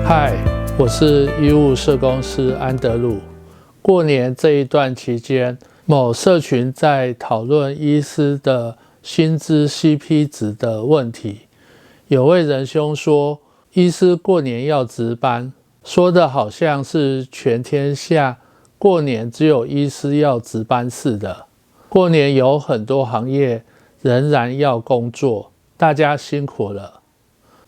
嗨，我是医务社工师安德鲁。过年这一段期间，某社群在讨论医师的薪资 CP 值的问题。有位仁兄说，医师过年要值班，说的好像是全天下过年只有医师要值班似的。过年有很多行业仍然要工作，大家辛苦了。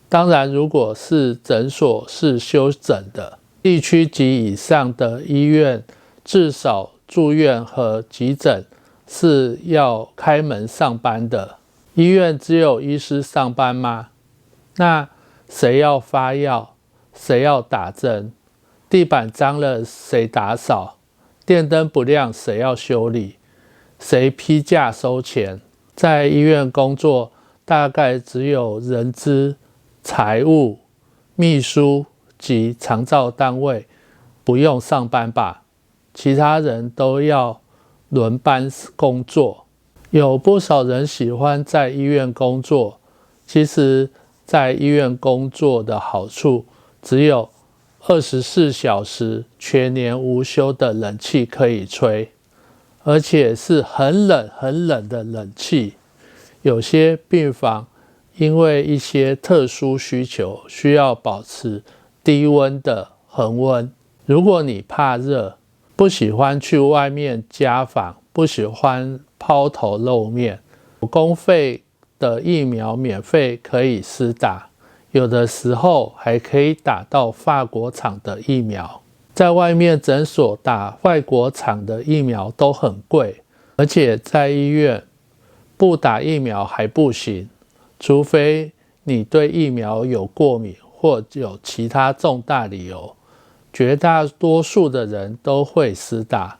当然，如果是诊所是休诊的，地区及以上的医院，至少住院和急诊是要开门上班的。医院只有医师上班吗？那谁要发药？谁要打针？地板脏了谁打扫？电灯不亮谁要修理？谁批价收钱？在医院工作，大概只有人资、财务、秘书及长照单位不用上班吧，其他人都要轮班工作。有不少人喜欢在医院工作，其实在医院工作的好处只有24小时全年无休的冷气可以吹，而且是很冷很冷的冷气。有些病房因为一些特殊需求，需要保持低温的恒温。如果你怕热，不喜欢去外面家访，不喜欢抛头露面，公费的疫苗免费可以施打，有的时候还可以打到法国厂的疫苗。在外面诊所打外国厂的疫苗都很贵，而且在医院不打疫苗还不行，除非你对疫苗有过敏或有其他重大理由。绝大多数的人都会施打，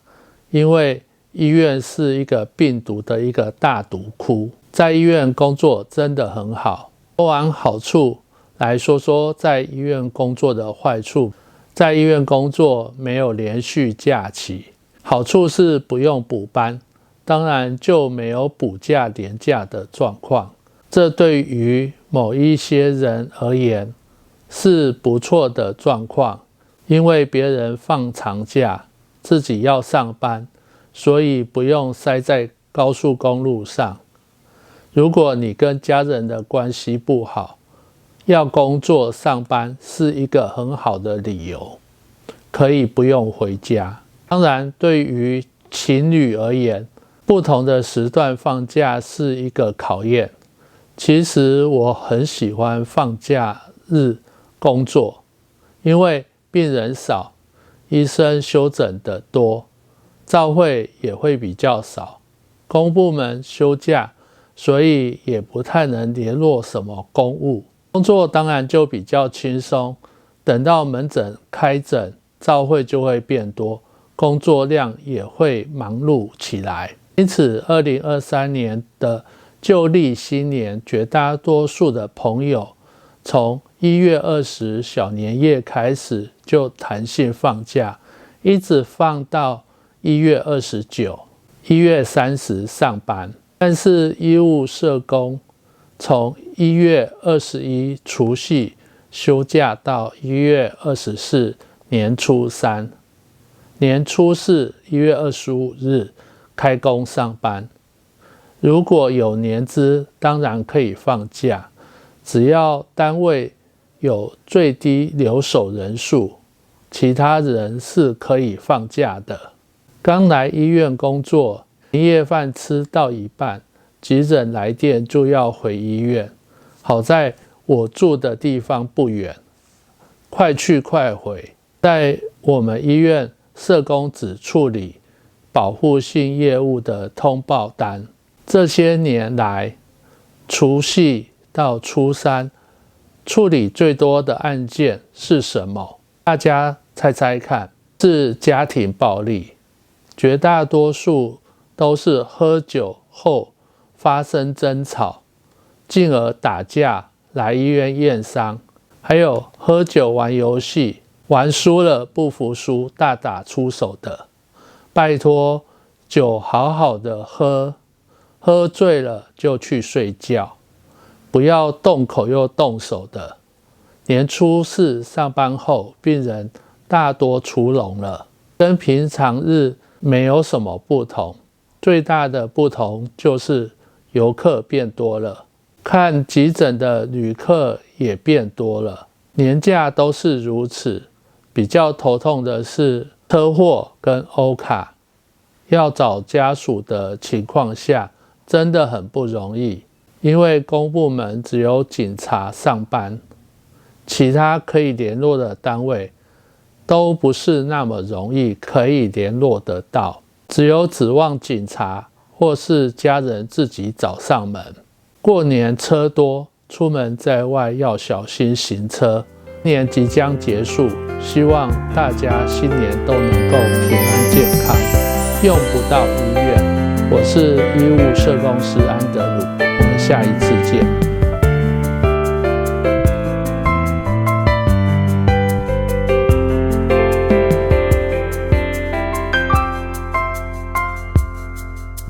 因为医院是一个病毒的一个大毒窟。在医院工作真的很好。说完好处，来说说在医院工作的坏处。在医院工作没有连续假期，好处是不用补班，当然就没有补假连假的状况。这对于某一些人而言是不错的状况，因为别人放长假，自己要上班，所以不用塞在高速公路上。如果你跟家人的关系不好，要工作上班是一个很好的理由，可以不用回家。当然，对于情侣而言，不同的时段放假是一个考验。其实我很喜欢放假日工作，因为病人少，医生休诊的多，照会也会比较少，公部门休假，所以也不太能联络什么公务。工作当然就比较轻松，等到门诊开诊，照会就会变多，工作量也会忙碌起来。因此2023年的旧历新年，绝大多数的朋友从1月20小年夜开始就弹性放假，一直放到1月29、1月30上班。但是医务社工从1月21除夕休假到1月24年初3，年初4 1月25日开工上班。如果有年资，当然可以放假，只要单位有最低留守人数，其他人是可以放假的。刚来医院工作，年夜饭吃到一半，急诊来电就要回医院。好在我住的地方不远，快去快回。在我们医院，社工只处理保护性业务的通报单。这些年来，除夕到初3，处理最多的案件是什么？大家猜猜看，是家庭暴力。绝大多数都是喝酒后发生争吵，进而打架来医院验伤，还有喝酒玩游戏，玩输了不服输，大打出手的。拜托，酒好好的喝，喝醉了就去睡觉，不要动口又动手的。年初四上班后，病人大多出笼了，跟平常日没有什么不同。最大的不同就是游客变多了，看急诊的旅客也变多了，年假都是如此。比较头痛的是车祸跟欧卡，要找家属的情况下真的很不容易，因为公部门只有警察上班，其他可以联络的单位都不是那么容易可以联络得到，只有指望警察或是家人自己找上门。过年车多，出门在外要小心行车。年即将结束，希望大家新年都能够平安健康，用不到医院。我是医务社工师安德鲁，我们下一次见。